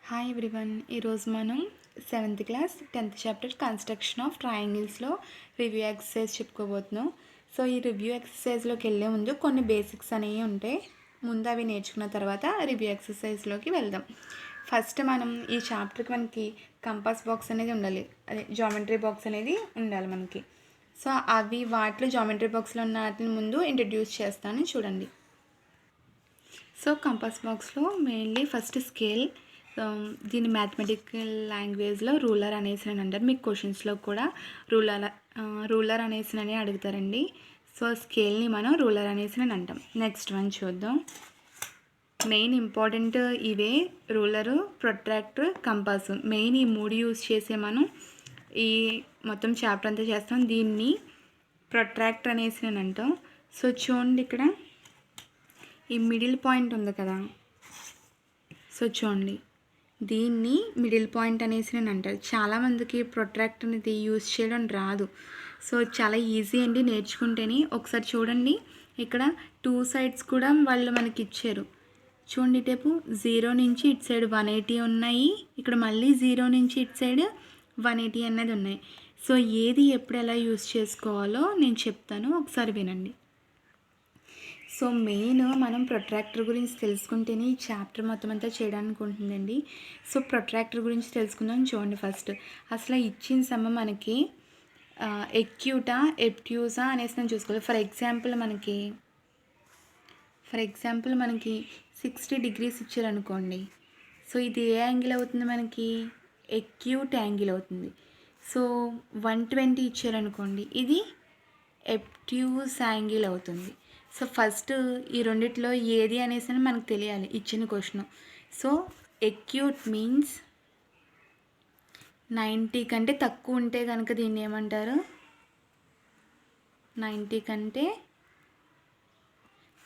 Hi everyone. ఈరోజు మనం 7th class 10th chapter construction of ట్రయాంగిల్స్లో రివ్యూ ఎక్సర్సైజ్ చెప్పుకోబోతున్నాం. సో ఈ రివ్యూ ఎక్సర్సైజ్లోకి వెళ్ళే ముందు కొన్ని బేసిక్స్ అనేవి ఉంటాయి. ముందు అవి నేర్చుకున్న తర్వాత రివ్యూ ఎక్సర్సైజ్లోకి వెళ్దాం. ఫస్ట్ మనం ఈ చాప్టర్కి మనకి కంపాస్ బాక్స్ అనేది ఉండాలి, అదే జామెట్రీ బాక్స్ అనేది ఉండాలి మనకి. సో అవి వాటిలో జామెట్రీ బాక్స్లో ఉన్న వాటిని ముందు ఇంట్రడ్యూస్ చేస్తాను, చూడండి. సో కంపాస్ బాక్స్లో మెయిన్లీ ఫస్ట్ స్కేల్, దీన్ని మ్యాథమెటికల్ లాంగ్వేజ్లో రూలర్ అనేసి అని అంటారు. మీకు క్వశ్చన్స్లో కూడా రూలర్ అనేసి అని అడుగుతారండి. సో స్కేల్ని మనం రూలర్ అనేసి అని అంటాం. నెక్స్ట్ వన్ చూద్దాం. మెయిన్ ఇంపార్టెంట్ ఇవే రూలరు, ప్రొట్రాక్టర్, కంపాస్. మెయిన్ ఈ మూడు యూజ్ చేసే మనం ఈ మొత్తం చాప్టర్ అంతా చేస్తాం. దీన్ని ప్రొట్రాక్టర్ అనేసి అని అంటాం. సో చూడండి, ఇక్కడ ఈ మిడిల్ పాయింట్ ఉంది కదా, సో చూడండి, దీన్ని మిడిల్ పాయింట్ అనేసి నేను అంటారు. చాలామందికి ప్రొట్రాక్టర్ అనేది యూజ్ చేయడం రాదు. సో చాలా ఈజీ అండి నేర్చుకుంటేనే. ఒకసారి చూడండి, ఇక్కడ 2 సైడ్స్ కూడా వాళ్ళు మనకి ఇచ్చారు. చూడండి, ఇటేపు 0 నుంచి ఇటు సైడ్ 180 ఉన్నాయి, ఇక్కడ మళ్ళీ 0 నుంచి ఇటు సైడ్ 180 అన్నది ఉన్నాయి. సో ఏది ఎప్పుడు ఎలా యూజ్ చేసుకోవాలో నేను చెప్తాను, ఒకసారి వినండి. సో మెయిన్ మనం ప్రొట్రాక్టర్ గురించి తెలుసుకుంటేనే ఈ చాప్టర్ మొత్తం అంతా చేయడానికి ఉంటుందండి. సో ప్రొట్రాక్టర్ గురించి తెలుసుకుందాం. చూడండి, ఫస్ట్ అసలు ఇచ్చిన సమ మనకి ఎక్యూటా ఎప్ట్యూసా అనేసి నేను చూసుకోవాలి. ఫర్ ఎగ్జాంపుల్ మనకి 60 degrees ఇచ్చారనుకోండి. సో ఇది ఏ యాంగిల్ అవుతుంది, మనకి ఎక్యూట్ యాంగిల్ అవుతుంది. సో 120 ఇచ్చారనుకోండి, ఇది ఎప్ట్యూస్ యాంగిల్ అవుతుంది. సో ఫస్ట్ ఈ రెండిట్లో ఏది అనేసి మనకు తెలియాలి ఇచ్చిన క్వశ్చన్. సో ఎక్యూట్ మీన్స్ 90 కంటే తక్కువ ఉంటే కనుక దీన్ని ఏమంటారు, 90 కంటే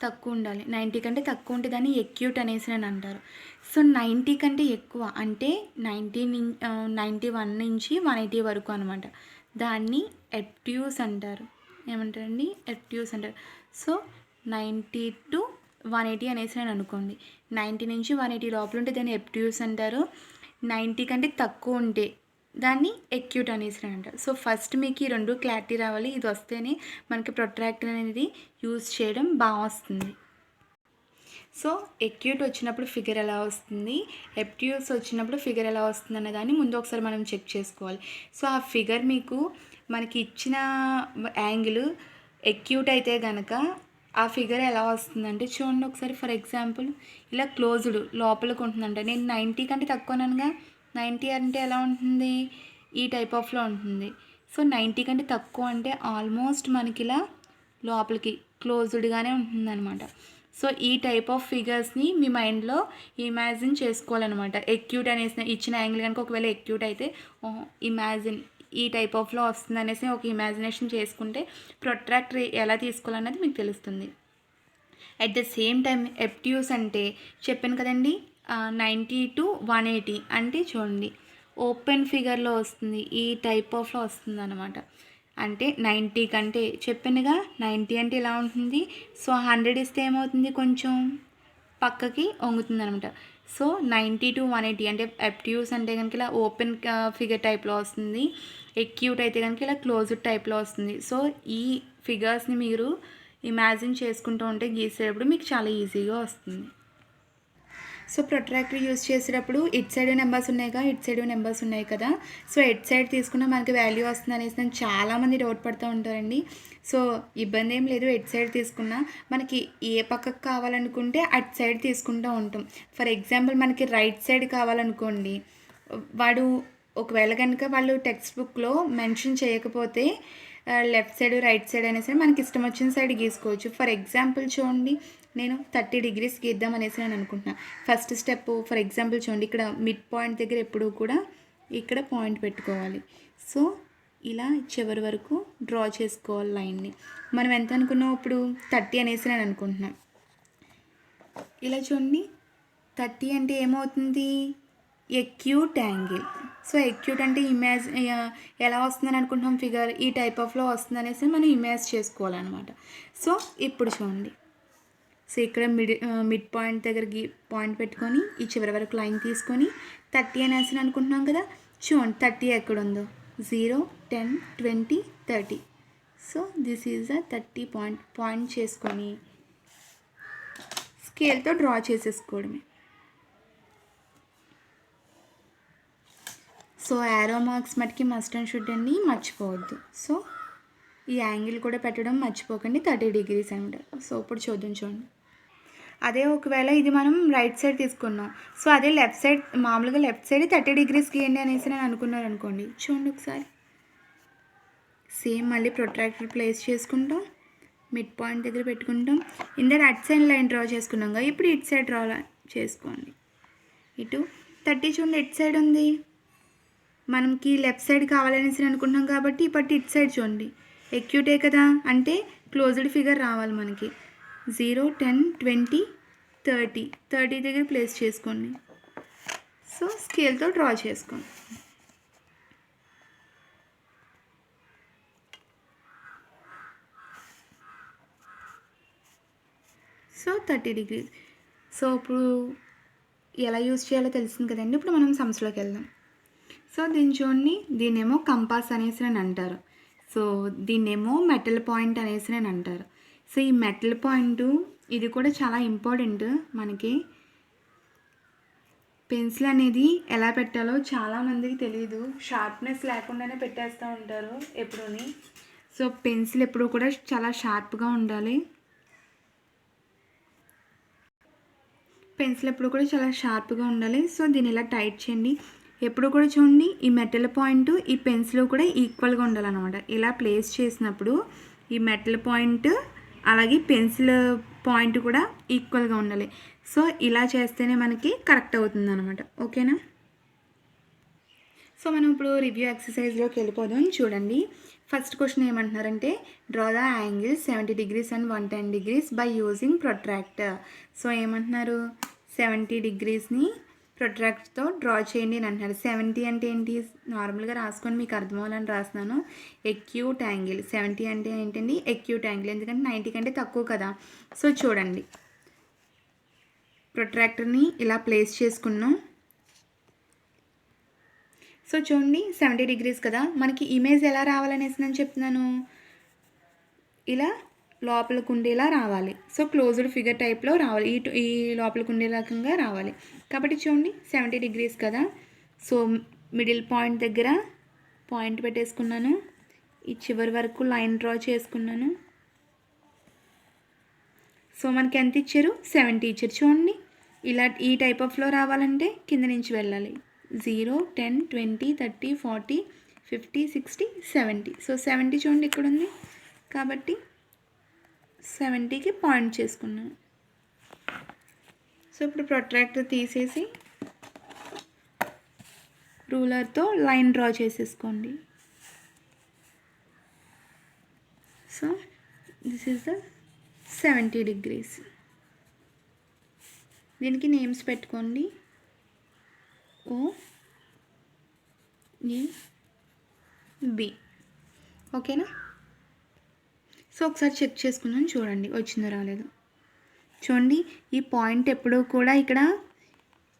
తక్కువ ఉండాలి. 90 కంటే తక్కువ ఉంటే దాన్ని ఎక్యూట్ అనేసి అని అంటారు. సో 90 కంటే ఎక్కువ అంటే 91 నుంచి 180 వరకు అనమాట, దాన్ని ఎప్ట్యూస్ అంటారు. ఏమంటారండి, ఎప్ట్యూస్ అంటారు. సో 90 to 180 అనేసి నేను అనుకోండి. 90 నుంచి 180 లోపల ఉంటే దాన్ని ఎప్ట్యూస్ అంటారు. 90 కంటే తక్కువ ఉంటే దాన్ని ఎక్యూట్ అనేసి అంటారు. సో ఫస్ట్ మీకు ఈ రెండు క్లారిటీ రావాలి. ఇది వస్తేనే మనకి ప్రొట్రాక్టర్ అనేది యూజ్ చేయడం బాగా వస్తుంది. సో ఎక్యూట్ వచ్చినప్పుడు ఫిగర్ ఎలా వస్తుంది, ఎప్ట్యూస్ వచ్చినప్పుడు ఫిగర్ ఎలా వస్తుంది అనే దాన్ని ముందు ఒకసారి మనం చెక్ చేసుకోవాలి. సో ఆ ఫిగర్ మీకు మనకి ఇచ్చిన యాంగిల్ ఎక్యూట్ అయితే కనుక ఆ ఫిగర్ ఎలా వస్తుందంటే చూడండి ఒకసారి. ఫర్ ఎగ్జాంపుల్ ఇలా క్లోజ్డ్ లోపలికి ఉంటుందంట. నేను 90 కంటే తక్కువనగా, 90 అంటే ఎలా ఉంటుంది, ఈ టైప్ ఆఫ్లో ఉంటుంది. సో 90 కంటే తక్కువ అంటే ఆల్మోస్ట్ మనకి ఇలా లోపలికి క్లోజ్డ్గానే ఉంటుందన్నమాట. సో ఈ టైప్ ఆఫ్ ఫిగర్స్ని మీ మైండ్లో ఇమాజిన్ చేసుకోవాలన్నమాట. ఎక్యూట్ అనేసి ఇచ్చిన యాంగిల్ కనుక ఒకవేళ ఎక్యూట్ అయితే ఇమాజిన్ ఈ టైప్ ఆఫ్లో వస్తుంది అనేసి ఒక ఇమాజినేషన్ చేసుకుంటే ప్రొట్రాక్టర్ ఎలా తీసుకోవాలన్నది మీకు తెలుస్తుంది. అట్ ద సేమ్ టైం ఎప్ట్యూస్ అంటే చెప్పాను కదండి, 90 to 180 అంటే చూడండి ఓపెన్ ఫిగర్లో వస్తుంది, ఈ టైప్ ఆఫ్లో వస్తుంది అనమాట. అంటే 90 కంటే చెప్పానుగా, 90 అంటే ఇలా ఉంటుంది. సో 100 ఇస్తే ఏమవుతుంది, కొంచెం పక్కకి వంగుతుంది అనమాట. సో 90 to 180 అంటే ఎప్ట్యూస్ అంటే కనుక ఇలా ఓపెన్ ఫిగర్ టైప్లో వస్తుంది, ఎక్యూట్ అయితే కనుక ఇలా క్లోజ్డ్ టైప్లో వస్తుంది. సో ఈ ఫిగర్స్ని మీరు ఇమాజిన్ చేసుకుంటూ ఉంటే గీసేటప్పుడు మీకు చాలా ఈజీగా వస్తుంది. సో ప్రొట్రాక్టర్ యూజ్ చేసేటప్పుడు ఇట్ సైడ్ నెంబర్స్ ఉన్నాయి ఇట్ సైడ్ నెంబర్స్ ఉన్నాయి కదా. సో ఎట్ సైడ్ తీసుకున్న మనకి వాల్యూ వస్తుంది అనేసి నేను చాలామంది డౌట్ పడుతూ ఉంటారండి. సో ఇబ్బంది ఏం లేదు, ఎట్ సైడ్ తీసుకున్నా మనకి ఏ పక్కకు కావాలనుకుంటే అట్ సైడ్ తీసుకుంటూ ఉంటాం. ఫర్ ఎగ్జాంపుల్ మనకి రైట్ సైడ్ కావాలనుకోండి, వాడు ఒకవేళ కనుక వాళ్ళు టెక్స్ట్ బుక్లో మెన్షన్ చేయకపోతే లెఫ్ట్ సైడ్ రైట్ సైడ్ అనేసి మనకి ఇష్టం వచ్చిన సైడ్ గీసుకోవచ్చు. ఫర్ ఎగ్జాంపుల్ చూడండి, నేను 30 degrees గీద్దాం అనేసి నేను అనుకుంటున్నాను. ఫస్ట్ స్టెప్ ఫర్ ఎగ్జాంపుల్ చూడండి, ఇక్కడ మిడ్ పాయింట్ దగ్గర ఎప్పుడూ కూడా ఇక్కడ పాయింట్ పెట్టుకోవాలి. సో ఇలా చివరి వరకు డ్రా చేసుకోవాలి లైన్ని. మనం ఎంత అనుకున్నాం ఇప్పుడు 30 అనేసి నేను అనుకుంటున్నాను. ఇలా చూడండి, 30 అంటే ఏమవుతుంది, ఎక్యూట్ యాంగిల్. సో ఎక్యూట్ అంటే ఎలా వస్తుందని అనుకుంటున్నాం ఫిగర్, ఈ టైప్ ఆఫ్లో వస్తుంది అనేసి మనం ఇమేజ్ చేసుకోవాలన్నమాట. సో ఇప్పుడు చూడండి, సో ఇక్కడ మిడ్ పాయింట్ దగ్గరికి పాయింట్ పెట్టుకొని ఈ చివరి వరకు లైన్ తీసుకొని 30 అని వేసాను అనుకుంటున్నాం కదా. చూడండి 30 ఎక్కడ ఉందో, 0, 10, 20, 30. So this is a 30 point చేసుకొని స్కేల్తో డ్రా చేసేసుకోవడమే. సో యారో మార్క్స్ మటుకి మస్ట్ అండ్ షుడ్ అండి, మర్చిపోవద్దు. సో ఈ యాంగిల్ కూడా పెట్టడం మర్చిపోకండి, 30 degrees అనమాట. సో ఇప్పుడు చూడండి. అదే ఒకవేళ ఇది మనం రైట్ సైడ్ తీసుకున్నాం, సో అదే లెఫ్ట్ సైడ్ మామూలుగా లెఫ్ట్ సైడ్ 30 degrees గీయండి అనేసి నేను అనుకున్నారు అనుకోండి. చూడండి ఒకసారి సేమ్ మళ్ళీ ప్రొట్రాక్టర్ ప్లేస్ చేసుకుంటాం, మిడ్ పాయింట్ దగ్గర పెట్టుకుంటాం. Inder at side line draw చేసుకున్నాం కదా, ఇప్పుడు ఇటు సైడ్ డ్రా చేసుకోండి. ఇటు 30 చూడండి ఇటు సైడ్ ఉంది, మనకి లెఫ్ట్ సైడ్ కావాలనేసి అనుకుంటున్నాం కాబట్టి ఇప్పుడు ఇటు సైడ్ చూడండి ఎక్యూటే కదా, అంటే క్లోజ్డ్ ఫిగర్ రావాలి మనకి. 0, 10, 20, 30 దగ్గర ప్లేస్ చేసుకోండి. సో స్కేల్తో డ్రా చేసుకోండి. So 30 degrees. సో ఇప్పుడు ఎలా యూజ్ చేయాలో తెలిసింది కదండి. ఇప్పుడు మనం సమ్స్లోకి వెళ్దాం. సో దీన్ని చూడండి, దీన్నేమో కంపాస్ అనేసి అని అంటారు. సో దీన్నేమో మెటల్ పాయింట్ అనేసి అని అంటారు. సో ఈ మెటల్ పాయింట్ ఇది కూడా చాలా ఇంపార్టెంట్ మనకి. పెన్సిల్ అనేది ఎలా పెట్టాలో చాలామందికి తెలియదు, షార్ప్నెస్ లేకుండానే పెట్టేస్తూ ఉంటారు ఎప్పుడూని. సో పెన్సిల్ ఎప్పుడు కూడా చాలా షార్ప్గా ఉండాలి. సో దీన్ని ఇలా టైట్ చేయండి. ఎప్పుడు కూడా చూడండి ఈ మెటల్ పాయింట్ ఈ పెన్సిల్ కూడా ఈక్వల్గా ఉండాలన్నమాట. ఇలా ప్లేస్ చేసినప్పుడు ఈ మెటల్ పాయింట్ అలాగే పెన్సిల్ పాయింట్ కూడా ఈక్వల్గా ఉండాలి. సో ఇలా చేస్తేనే మనకి కరెక్ట్ అవుతుంది అనమాట. ఓకేనా. సో మనం ఇప్పుడు రివ్యూ ఎక్సర్సైజ్లోకి వెళ్ళిపోదాం. చూడండి ఫస్ట్ క్వశ్చన్ ఏమంటున్నారంటే draw the angle 70 degrees and 110 degrees by using protractor. So ఏమంటున్నారు 70 degreesని ప్రొట్రాక్టర్తో డ్రా చేయండి అని అంటున్నారు. 70 అంటే ఏంటి, నార్మల్గా రాసుకొని మీకు అర్థం అవ్వాలని రాస్తున్నాను. ఎక్యూట్ యాంగిల్ 70 అంటే ఏంటండి, ఎక్యూట్ యాంగిల్, ఎందుకంటే 90 కంటే తక్కువ కదా. సో చూడండి ప్రొట్రాక్టర్ని ఇలా ప్లేస్ చేసుకున్నాం. సో చూడండి 70 degrees కదా, మనకి ఇమేజ్ ఎలా రావాలనేసి నేను చెప్తున్నాను, ఇలా లోపలికి ఉండేలా రావాలి. సో క్లోజ్డ్ ఫిగర్ టైప్లో రావాలి, ఈ లోపలికి ఉండే రకంగా రావాలి. కాబట్టి చూడండి 70 degrees కదా. సో మిడిల్ పాయింట్ దగ్గర పాయింట్ పెట్టేసుకున్నాను, ఈ చివరి వరకు లైన్ డ్రా చేసుకున్నాను. సో మనకి ఎంత ఇచ్చారు, 70 ఇచ్చారు. చూడండి ఇలా ఈ టైప్ ఆఫ్లో రావాలంటే కింద నుంచి వెళ్ళాలి. 0, 10, 20, 30, 40, 50, 60, 70. సో 70 చూడండి ఇక్కడ ఉంది కాబట్టి 70కి పాయింట్ చేసుకున్నాను. సో ఇప్పుడు ప్రొట్రాక్టర్ తీసేసి రూలర్తో లైన్ డ్రా చేసేసుకోండి. So this is the 70 degrees. దీనికి నేమ్స్ పెట్టుకోండి, OAB. ఓకేనా. సో ఒకసారి చెక్ చేసుకున్నాను, చూడండి వచ్చిందో రాలేదు. చూడండి ఈ పాయింట్ ఎప్పుడూ కూడా ఇక్కడ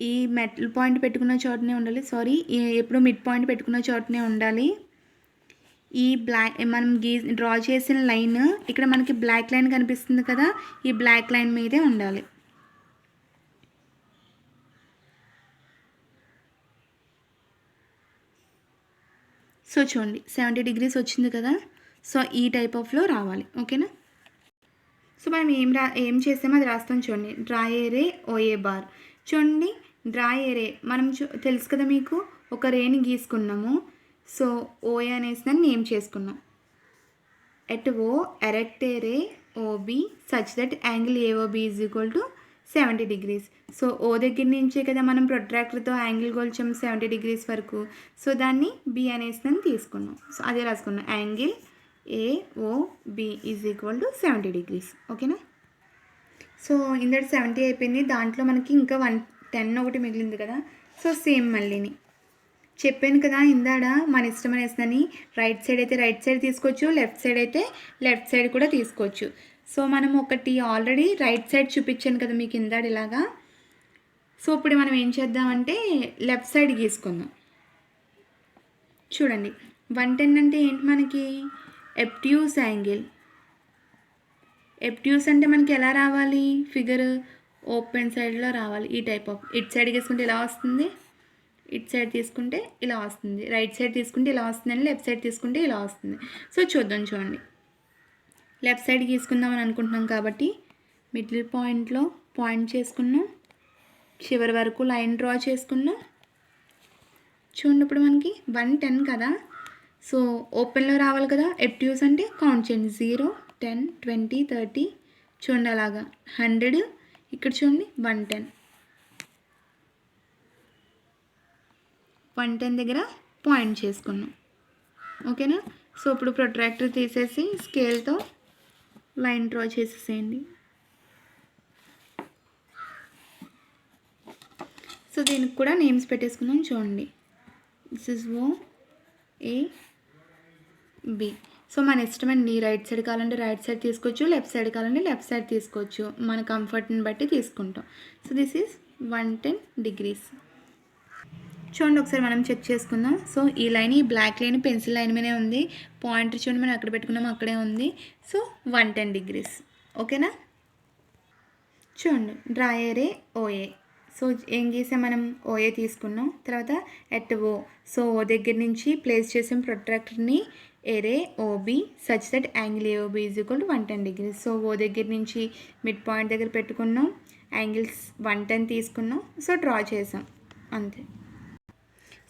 ఈ మెటల్ పాయింట్ పెట్టుకున్న చోటనే ఉండాలి, ఎప్పుడు మిడ్ పాయింట్ పెట్టుకున్న చోటనే ఉండాలి. ఈ మనం డ్రా చేసిన లైన్ ఇక్కడ మనకి బ్లాక్ లైన్ కనిపిస్తుంది కదా, ఈ బ్లాక్ లైన్ మీదే ఉండాలి. సో చూడండి 70 degrees వచ్చింది కదా. సో ఈ టైప్ ఆఫ్లో రావాలి. ఓకేనా. సో మనం ఏం చేస్తామో అది రాస్తాం. చూడండి డ్రా ఏరే ఓఏ బార్. చూడండి డ్రా ఏరే మనం తెలుసు కదా మీకు, ఒక రేని గీసుకున్నాము. సో ఓఏ అనేసి దాన్ని నేమ్ చేసుకున్నాం. At O erect a ray OB such that angle AOB is equal to 70 degrees. So O దగ్గర నుంచే కదా మనం ప్రొట్రాక్టర్తో యాంగిల్ కొలిచాం 70 degrees వరకు. సో దాన్ని బి అనేసి దాన్ని తీసుకున్నాం. సో అదే రాసుకున్నాం, angle AOB is equal to 70 degrees. ఓకేనా. సో ఇందటి 70 అయిపోయింది, దాంట్లో మనకి ఇంకా 10 ఒకటి మిగిలింది కదా. సో సేమ్ మళ్ళీని చెప్పాను కదా ఇందాడ మన ఇష్టం అనేసిందని, రైట్ సైడ్ అయితే రైట్ సైడ్ తీసుకోవచ్చు, లెఫ్ట్ సైడ్ అయితే లెఫ్ట్ సైడ్ కూడా తీసుకోవచ్చు. సో మనం ఒకటి ఆల్రెడీ రైట్ సైడ్ చూపించాను కదా మీకు ఇందాడు ఇలాగా. సో ఇప్పుడు మనం ఏం చేద్దామంటే లెఫ్ట్ సైడ్ గీసుకుందాం. చూడండి 110 అంటే ఏంటి మనకి ఎబ్ట్యూస్ యాంగిల్. ఎబ్ట్యూస్ అంటే మనకి ఎలా రావాలి ఫిగర్ ఓపెన్ సైడ్లో రావాలి. ఈ టైప్ ఆఫ్ ఇట్ సైడ్ తీసుకుంటే ఇలా వస్తుంది, ఇట్ సైడ్ తీసుకుంటే ఇలా వస్తుంది, రైట్ సైడ్ తీసుకుంటే ఇలా వస్తుంది, అని లెఫ్ట్ సైడ్ తీసుకుంటే ఇలా వస్తుంది. సో చూద్దాం. చూడండి లెఫ్ట్ సైడ్ గీసుకుందామని అనుకుంటున్నాం కాబట్టి మిడిల్ పాయింట్లో పాయింట్ చేసుకున్నాం, చివరి వరకు లైన్ డ్రా చేసుకున్నాం. చూడండి ఇప్పుడు మనకి 110 కదా. సో ఓపెన్లో రావాలి కదా. ఎబ్ట్యూస్ అంటే కౌంట్ చేయండి 0, 10, 20, 30. చూడండి అలాగా 100. ఇక్కడ చూడండి 110 దగ్గర పాయింట్ చేసుకున్నాం. ఓకేనా. సో ఇప్పుడు ప్రొట్రాక్టర్ తీసేసి స్కేల్తో లైన్ డ్రా చేసేసేయండి. సో దీనికి కూడా నేమ్స్ పెట్టేసుకుందాం. చూడండి this is O, A, B. So మన ఇష్టం అండి. రైట్ సైడ్ కావాలంటే రైట్ సైడ్ తీసుకోవచ్చు, లెఫ్ట్ సైడ్ కావాలంటే లెఫ్ట్ సైడ్ తీసుకోవచ్చు. మన కంఫర్ట్ని బట్టి తీసుకుంటాం. So this is 110 degrees. చూడండి ఒకసారి మనం చెక్ చేసుకుందాం. సో ఈ లైన్, ఈ బ్లాక్ లైన్ పెన్సిల్ లైన్ మీదే ఉంది. పాయింటర్ చూడండి మనం అక్కడ పెట్టుకున్నాము, అక్కడే ఉంది. So 110 degrees. ఓకేనా. చూడండి డ్రా ఏరే OA. సో ఏం గీసాం మనం OA తీసుకున్నాం. తర్వాత ఎట్ O. సో O దగ్గర నుంచి ప్లేస్ చేసాం ప్రొట్రాక్టర్ని ఏరే OB such that angle AOB is equal to 110 degrees. So O దగ్గర నుంచి మిడ్ పాయింట్ దగ్గర పెట్టుకున్నాం, యాంగిల్స్ 110 తీసుకున్నాం. సో డ్రా చేసాం అంతే.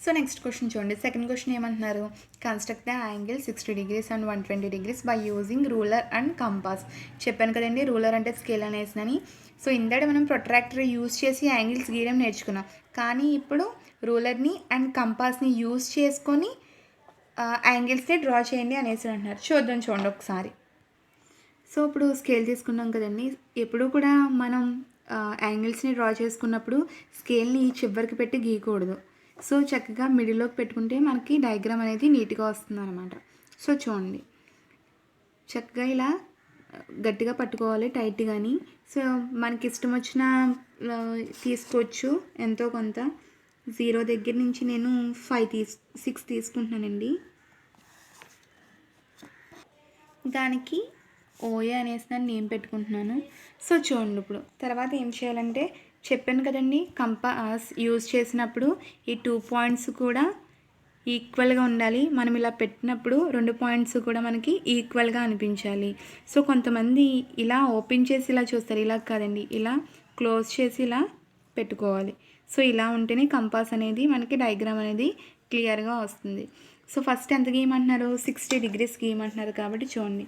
సో నెక్స్ట్ క్వశ్చన్ చూడండి. సెకండ్ క్వశ్చన్ ఏమంటున్నారు, construct the angle 60 degrees and 120 degrees by using ruler and compass. చెప్పాను కదండి రూలర్ అంటే స్కేల్ అనేసినని. సో ఇందాక మనం ప్రొట్రాక్టర్ యూజ్ చేసి యాంగిల్స్ గీయడం నేర్చుకున్నాం. కానీ ఇప్పుడు రూలర్ని అండ్ కంపాస్ని యూజ్ చేసుకొని యాంగిల్స్ని డ్రా చేయండి అనేసి అంటున్నారు. చూడండి ఒకసారి. సో ఇప్పుడు స్కేల్ తీసుకున్నాం కదండి. ఎప్పుడు కూడా మనం యాంగిల్స్ని డ్రా చేసుకున్నప్పుడు స్కేల్ని చివరికి పెట్టి గీయకూడదు. సో చక్కగా మిడిల్లోకి పెట్టుకుంటే మనకి డయాగ్రామ్ అనేది నీట్గా వస్తుంది అనమాట. సో చూడండి చక్కగా ఇలా గట్టిగా పట్టుకోవాలి, టైట్ కానీ. సో మనకి ఇష్టం వచ్చిన తీసుకోవచ్చు ఎంతో కొంత. 0 దగ్గర నుంచి నేను 6 తీసుకుంటున్నానండి. దానికి OA అనేసి నేను నేమ్ పెట్టుకుంటున్నాను. సో చూడండి ఇప్పుడు తర్వాత ఏం చేయాలంటే చెప్పాను కదండి కంపాస్ యూజ్ చేసినప్పుడు ఈ 2 పాయింట్స్ కూడా ఈక్వల్గా ఉండాలి. మనం ఇలా పెట్టినప్పుడు 2 పాయింట్స్ కూడా మనకి ఈక్వల్గా అనిపించాలి. సో కొంతమంది ఇలా ఓపెన్ చేసి ఇలా చూస్తారు, ఇలా కాదండి, ఇలా క్లోజ్ చేసి ఇలా పెట్టుకోవాలి. సో ఇలా ఉంటేనే కంపాస్ అనేది మనకి డయాగ్రామ్ అనేది క్లియర్గా వస్తుంది. సో ఫస్ట్ ఎంత గీయమంటున్నారు, 60 degrees గీయమంటున్నారు. కాబట్టి చూడండి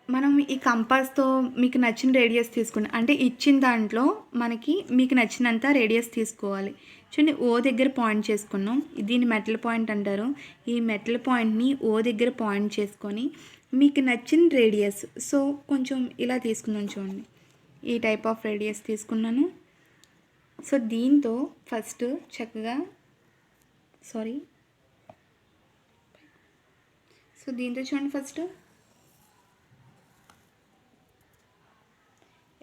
మనం ఈ కంపాస్తో మీకు నచ్చిన రేడియస్ తీసుకోండి. అంటే ఇచ్చిన దాంట్లో మనకి మీకు నచ్చినంత రేడియస్ తీసుకోవాలి. చూడండి O దగ్గర పాయింట్ చేసుకున్నాం. దీన్ని మెటల్ పాయింట్ అంటారు. ఈ మెటల్ పాయింట్ని O దగ్గర పాయింట్ చేసుకొని మీకు నచ్చిన రేడియస్ సో కొంచెం ఇలా తీసుకున్నాను. చూడండి ఈ టైప్ ఆఫ్ రేడియస్ తీసుకున్నాను. సో దీంతో ఫస్ట్ చక్కగా దీంతో చూడండి ఫస్ట్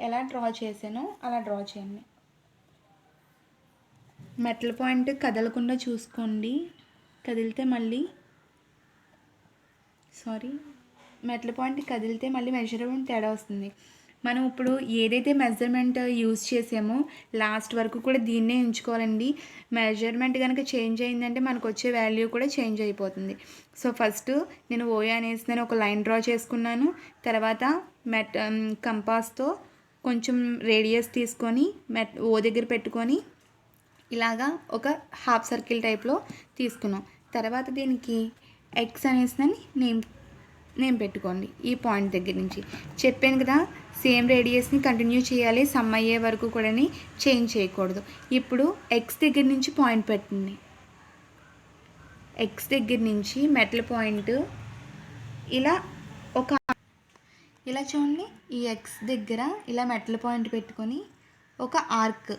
ఎలా డ్రా చేశానో అలా డ్రా చేయండి. మెటల్ పాయింట్ కదలకుండా చూసుకోండి. కదిలితే మళ్ళీ మెటల్ పాయింట్ కదిలితే మళ్ళీ మెజర్మెంట్ తేడా వస్తుంది. మనం ఇప్పుడు ఏదైతే మెజర్మెంట్ యూజ్ చేసామో లాస్ట్ వరకు కూడా దీన్నే ఉంచుకోవాలండి. మెజర్మెంట్ కనుక చేంజ్ అయిందంటే మనకు వచ్చే వాల్యూ కూడా చేంజ్ అయిపోతుంది. సో ఫస్ట్ నేను OA అనేసి నేను ఒక లైన్ డ్రా చేసుకున్నాను. తర్వాత కంపాస్తో కొంచెం రేడియస్ తీసుకొని O దగ్గర పెట్టుకొని ఇలాగా ఒక హాఫ్ సర్కిల్ టైప్లో తీసుకున్నాం. తర్వాత దీనికి X అనేసి నేమ్ పెట్టుకోండి. ఈ పాయింట్ దగ్గర నుంచి చెప్పాను కదా సేమ్ రేడియస్ని కంటిన్యూ చేయాలి, సమ్ అయ్యే వరకు కూడా చేంజ్ చేయకూడదు. ఇప్పుడు X దగ్గర నుంచి పాయింట్ పెట్టండి. X దగ్గర నుంచి మెటల్ పాయింట్ ఇలా చూడండి. ఈ X దగ్గర ఇలా మెటల్ పాయింట్ పెట్టుకొని ఒక ఆర్క్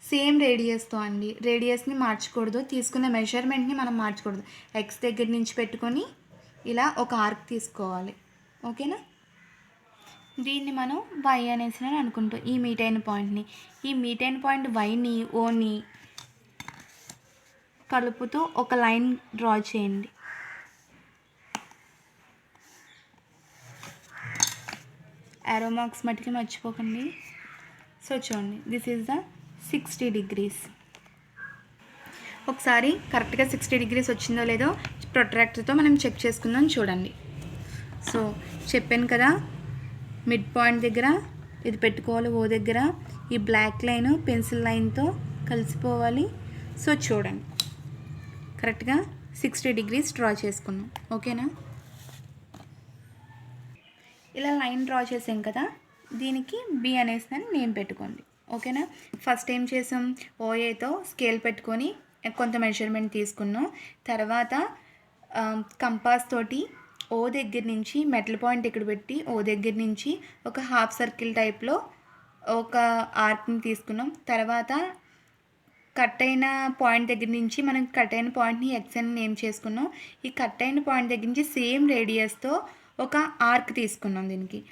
సేమ్ రేడియస్తో అండి, రేడియస్ని మార్చకూడదు, తీసుకున్న మెజర్మెంట్ని మనం మార్చకూడదు. X దగ్గర నుంచి పెట్టుకొని ఇలా ఒక ఆర్క్ తీసుకోవాలి. ఓకేనా. దీన్ని మనం వై అనేసి అనుకుంటాం. ఈ మీట్ అయిన పాయింట్ని, ఈ మీట్ అయిన పాయింట్ వైని ఓని కలుపుతూ ఒక లైన్ డ్రా చేయండి. యారో మార్క్స్ మట్టుకి మర్చిపోకండి. సో చూడండి, దిస్ ఈజ్ ద 60 degrees. ఒకసారి కరెక్ట్గా 60 degrees వచ్చిందో లేదో ప్రొట్రాక్టర్తో మనం చెక్ చేసుకుందాం. చూడండి, సో చెప్పాను కదా, మిడ్ పాయింట్ దగ్గర ఇది పెట్టుకోవాలి, ఓ దగ్గర ఈ బ్లాక్ లైన్ పెన్సిల్ లైన్తో కలిసిపోవాలి. సో చూడండి, కరెక్ట్గా 60 degrees డ్రా చేసుకున్నాం. ఓకేనా, ఇలా లైన్ డ్రా చేసాం కదా, దీనికి బి అనేసి నేమ్ పెట్టుకోండి. ఓకేనా, ఫస్ట్ ఏం చేసాం, ఓఏతో స్కేల్ పెట్టుకొని కొంత మెజర్మెంట్ తీసుకున్నాం. తర్వాత కంపాస్ తోటి ఓ దగ్గర నుంచి మెటల్ పాయింట్ ఇక్కడ పెట్టి ఓ దగ్గర నుంచి ఒక హాఫ్ సర్కిల్ టైప్లో ఒక ఆర్క్ని తీసుకున్నాం. తర్వాత కట్ అయిన పాయింట్ దగ్గర నుంచి మనం కట్ అయిన పాయింట్ని ఎక్స్ అని నేమ్ చేసుకున్నాం. ఈ కట్ అయిన పాయింట్ దగ్గర నుంచి సేమ్ రేడియస్తో ఒక ఆర్క్ తీసుకున్నాం. దీనికి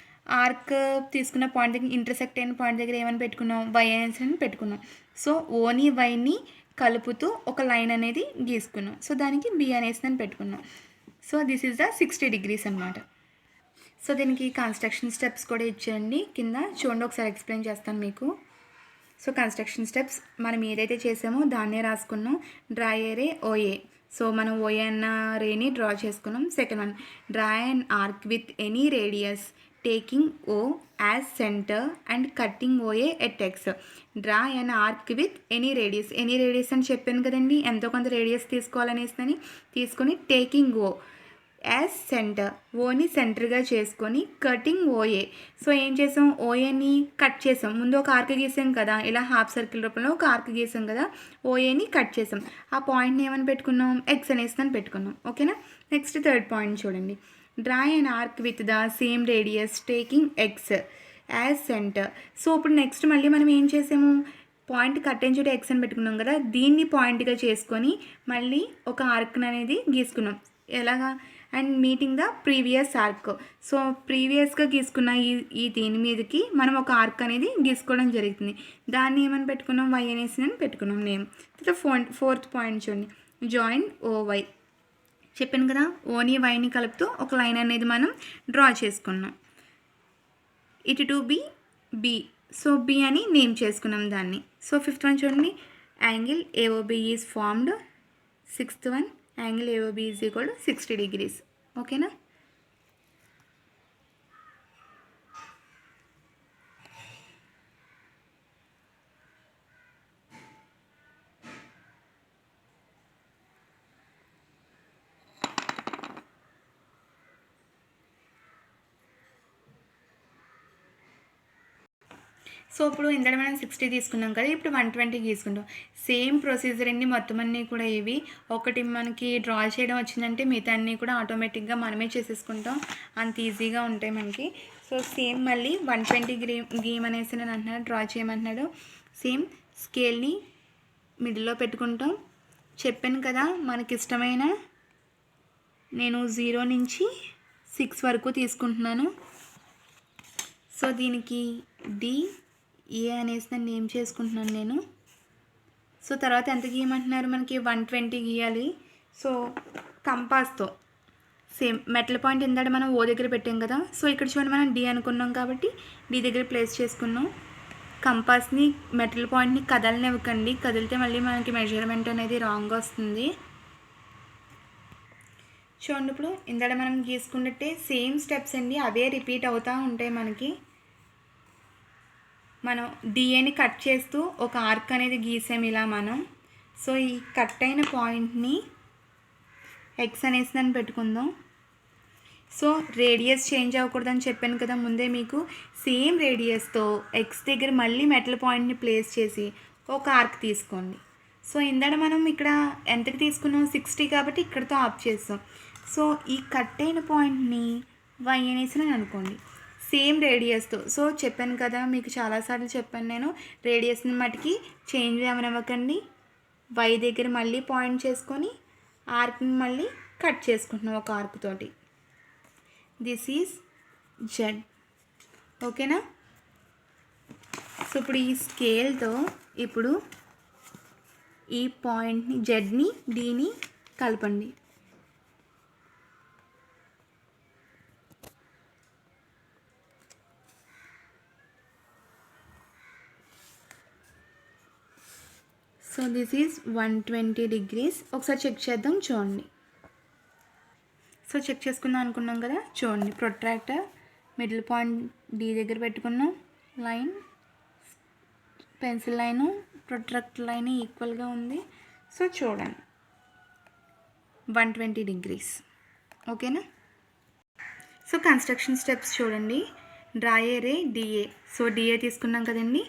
ఆర్క్ తీసుకున్న పాయింట్ దగ్గర ఇంటర్సెక్ట్ అయిన పాయింట్ దగ్గర ఏమని పెట్టుకున్నాం, వై అని పెట్టుకున్నాం. సో ఓని వైని కలుపుతూ ఒక లైన్ అనేది గీసుకున్నాం. సో దానికి బి అనేసి అని పెట్టుకున్నాం. So this is the 60 degrees అనమాట. సో దీనికి కన్స్ట్రక్షన్ స్టెప్స్ కూడా ఇచ్చేయండి కింద చూడండి, ఒకసారి ఎక్స్ప్లెయిన్ చేస్తాను మీకు. సో కన్స్ట్రక్షన్ స్టెప్స్ మనం ఏదైతే చేసామో దాన్నే రాసుకున్నాం. Draw a OA. సో మనం ఓఏ అన్న రేని డ్రా చేసుకున్నాం. Second one, draw and arc with any radius taking O as centre and cutting OA at X. Draw and arc with any radius. Any radius అని చెప్పాను కదండి, ఎంతో కొంత radius తీసుకోవాలనేసి తీసుకొని టేకింగ్ ఓ యాజ్ సెంటర్, ఓని సెంటర్గా చేసుకొని cutting OA. So ఏం చేసాం, ఓఏని కట్ చేసాం. ముందు ఒక ఆర్క్ గీసాం కదా, ఇలా హాఫ్ సర్కిల్ రూపంలో ఒక ఆర్క్ గీసాం కదా, ఓఏని కట్ చేసాం. ఆ పాయింట్ని ఏమని పెట్టుకున్నాం, ఎక్స్ అనేసి పెట్టుకున్నాం. ఓకేనా, నెక్స్ట్ థర్డ్ పాయింట్ చూడండి, draw and arc with the same radius taking X as centre. So ఇప్పుడు నెక్స్ట్ మళ్ళీ మనం ఏం చేసాము, పాయింట్ కట్ అయిన చోట ఎక్స్ అని పెట్టుకున్నాం కదా, దీన్ని పాయింట్గా చేసుకొని మళ్ళీ ఒక ఆర్క్ అనేది గీసుకున్నాం. ఎలాగా, and meeting the previous arc. So ప్రీవియస్గా గీసుకున్న ఈ దీని మీదకి మనం ఒక ఆర్క్ అనేది గీసుకోవడం జరుగుతుంది. దాన్ని ఏమని పెట్టుకున్నాం, వై అనేసి అని పెట్టుకున్నాం నేమ్. ఫోర్త్ పాయింట్ చూడండి, జాయిన్ ఓ వై. చెప్పాను కదా, ఓని వైని కలుపుతూ ఒక లైన్ అనేది మనం డ్రా చేసుకున్నాం. ఇటు to B B. So B అని నేమ్ చేసుకున్నాం దాన్ని. సో ఫిఫ్త్ వన్ చూడండి, angle AOB is formed. Sixth one, angle AOB is equal to 60 degrees. ఓకేనా, సో ఇప్పుడు ఇందాక మనం 60 తీసుకున్నాం కదా, ఇప్పుడు 120 తీసుకుంటాం. సేమ్ ప్రొసీజర్ అండి మొత్తం అన్నీ కూడా. ఇవి ఒకటి మనకి డ్రా చేయడం వచ్చిందంటే మిగతా అన్నీ కూడా ఆటోమేటిక్గా మనమే చేసేసుకుంటాం, అంత ఈజీగా ఉంటాయి మనకి. సో సేమ్ మళ్ళీ 120 గీమ్ అనేసి నేను అంటున్నాడు, డ్రా చేయమంటున్నాడు. సేమ్ స్కేల్ని మిడిల్లో పెట్టుకుంటాం. చెప్పాను కదా, మనకి ఇష్టమైన నేను 0 నుంచి 6 వరకు తీసుకుంటున్నాను. సో దీనికి డి ఏ అనేసి నేను నేమ్ చేసుకుంటున్నాను నేను. సో తర్వాత ఎంత గీయమంటున్నారు, మనకి 120 గీయాలి. సో కంపాస్తో సేమ్ మెటల్ పాయింట్ ఇందాక మనం ఓ దగ్గర పెట్టాం కదా, సో ఇక్కడ చూడండి మనం డి అనుకున్నాం కాబట్టి డి దగ్గర ప్లేస్ చేసుకున్నాం. కంపాస్ని మెటల్ పాయింట్ని కదలనివ్వకండి, కదిలితే మళ్ళీ మనకి మెజర్మెంట్ అనేది రాంగ్ వస్తుంది. చూడండి, ఇప్పుడు ఇందాక మనం గీసుకున్నట్టే సేమ్ స్టెప్స్ అండి, అవే రిపీట్ అవుతూ ఉంటాయి మనకి. మనం డిఏని కట్ చేస్తూ ఒక ఆర్క్ అనేది గీసాం ఇలా మనం. సో ఈ కట్ అయిన పాయింట్ని ఎక్స్ అనేసి దాన్ని పెట్టుకుందాం. సో రేడియస్ చేంజ్ అవ్వకూడదని చెప్పాను కదా ముందే మీకు. సేమ్ రేడియస్తో ఎక్స్ దగ్గర మళ్ళీ మెటల్ పాయింట్ని ప్లేస్ చేసి ఒక ఆర్క్ తీసుకోండి. సో ఇందాక మనం ఇక్కడ ఎంతకి తీసుకున్నాం, 60 కాబట్టి ఇక్కడతో ఆఫ్ చేస్తాం. సో ఈ కట్ అయిన పాయింట్ని వై అనేసి అని అనుకోండి, సేమ్ రేడియస్తో. సో చెప్పాను కదా మీకు చాలాసార్లు చెప్పాను నేను, రేడియస్ని మటుకి చేంజ్ ఏమనివ్వకండి. వై దగ్గర మళ్ళీ పాయింట్ చేసుకొని ఆర్క్ని మళ్ళీ కట్ చేసుకుంటున్నాం ఒక ఆర్క్ తోటి. This is Z. ఓకేనా. సో ఇప్పుడు ఈ స్కేల్తో ఇప్పుడు ఈ పాయింట్ని జెడ్ని డీని కలపండి. So this is 120 degrees. ఒకసారి చెక్ చేద్దాం, చూడండి. సో చెక్ చేసుకుందాం అనుకున్నాం కదా, చూడండి. ప్రొట్రాక్టర్ మిడిల్ పాయింట్ డి దగ్గర పెట్టుకున్నాం. Line pencil line protractor line ఈక్వల్గా ఉంది. సో చూడండి 120 degrees. ఓకేనా. సో కన్స్ట్రక్షన్ స్టెప్స్ చూడండి. Draw a ray DA. So DA తీసుకున్నాం కదండి,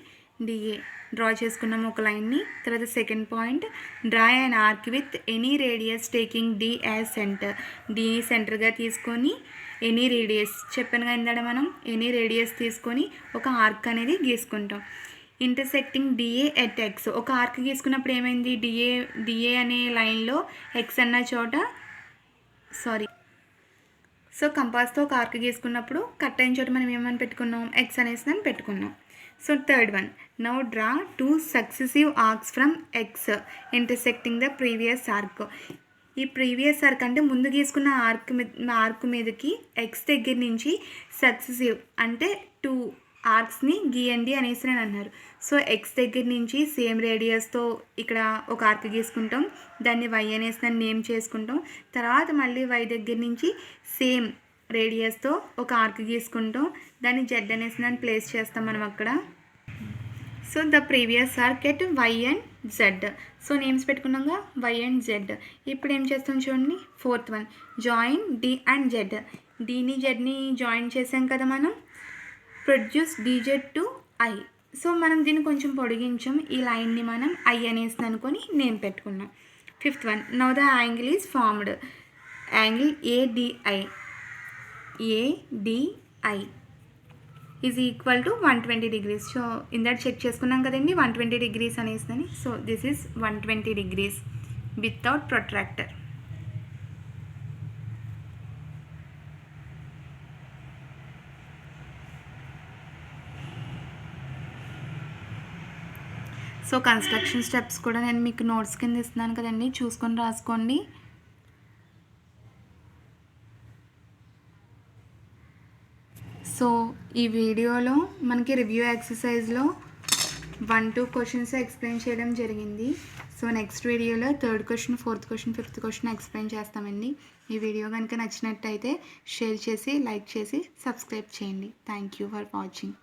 డిఏ డ్రా చేసుకున్నాము ఒక లైన్ని. తర్వాత second point, draw and arc with any radius taking D as centre. డిని సెంటర్గా తీసుకొని ఎనీ రేడియస్ చెప్పానుగా ఇందాక మనం, ఎనీ రేడియస్ తీసుకొని ఒక ఆర్క్ అనేది గీసుకుంటాం. Intersecting DA at X. ఒక ఆర్క్ గీసుకున్నప్పుడు ఏమైంది, డిఏ అనే లైన్లో ఎక్స్ అన్న చోట సో కంపాస్తో ఒక ఆర్క్ గీసుకున్నప్పుడు కట్ అయిన చోట మనం ఏమని పెట్టుకున్నాం, ఎక్స్ అనేసి అని పెట్టుకున్నాం. So third one, now draw 2 successive arcs from X intersecting the previous arc. ఈ ప్రీవియస్ ఆర్క్ అంటే ముందు గీసుకున్న ఆర్క్ మీదకి ఎక్స్ దగ్గర నుంచి సక్సెసివ్ అంటే 2 ఆర్క్స్ని గీయండి అనేసి అని అన్నారు. సో ఎక్స్ దగ్గర నుంచి సేమ్ రేడియస్తో ఇక్కడ ఒక ఆర్క్ గీసుకుంటాం, దాన్ని వై అనేసి దాన్ని నేమ్ చేసుకుంటాం. తర్వాత మళ్ళీ వై దగ్గర నుంచి సేమ్ రేడియస్తో ఒక ఆర్క్ గీసుకుంటాం, దాన్ని జెడ్ అనేసి దాన్ని ప్లేస్ చేస్తాం మనం అక్కడ. So the previous arc at Y and Z. So names పెట్టుకున్నాగా వై అండ్ జెడ్. ఇప్పుడు ఏం చేస్తాం చూడండి, fourth one, join D and Z. డీని జెడ్ని జాయిన్ చేసాం కదా మనం, produce DZ to I. So మనం దీన్ని కొంచెం పొడిగించాం, ఈ లైన్ని మనం ఐ అనేసి అనుకొని నేమ్ పెట్టుకున్నాం. Fifth one, now the angle is formed. Angle ADI is equal to 120 degrees. So ఇందాక చెక్ చేసుకున్నాం కదండి 120 degrees అనేసి. So this is 120 degrees without protractor. So construction steps కూడా నేను మీకు నోట్స్ కింద ఇస్తున్నాను కదండి, చూసుకొని రాసుకోండి. సో ఈ వీడియోలో మనకి రివ్యూ ఎక్సర్సైజ్లో 1-2 క్వశ్చన్స్ ఎక్స్ప్లెయిన్ చేయడం జరిగింది. సో నెక్స్ట్ వీడియోలో 3rd question, 4th question, 5th question explain చేస్తామండి. ఈ వీడియో కనుక నచ్చినట్టయితే షేర్ చేసి, లైక్ చేసి, సబ్స్క్రైబ్ చేయండి. Thank you for watching.